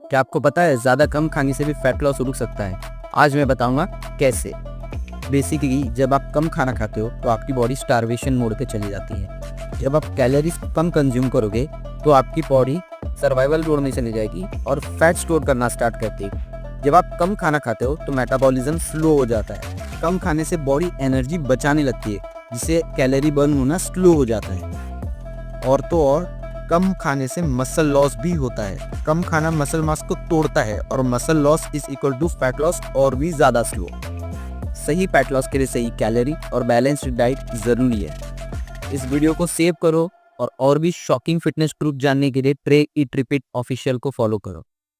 क्या आपको पता है ज़्यादा कम खाने से भी फैट लॉस रुक सकता है? आज मैं बताऊंगा कैसे। बेसिकली जब आप कम खाना खाते हो तो आपकी बॉडी स्टारवेशन मोड पे चली जाती है। जब आप कैलोरीज कम कंज्यूम करोगे तो आपकी बॉडी सर्वाइवल मोड में चली जाएगी और फैट स्टोर करना स्टार्ट करती है। जब आप कम खाना खाते हो तो मेटाबॉलिज्म स्लो हो जाता है। कम खाने से बॉडी एनर्जी बचाने लगती है, जिससे कैलोरी बर्न होना स्लो हो जाता है। और तो और कम खाने से मसल लॉस भी होता है। कम खाना मसल मास को तोड़ता है और muscle loss is equal to fat loss और भी ज्यादा स्लो। सही फैट लॉस के लिए सही कैलोरी और बैलेंस्ड डाइट जरूरी है। इस वीडियो को सेव करो और भी शॉकिंग फिटनेस ट्रूथ जानने के लिए ट्रे ईट रिपीट ऑफिशियल को फॉलो करो।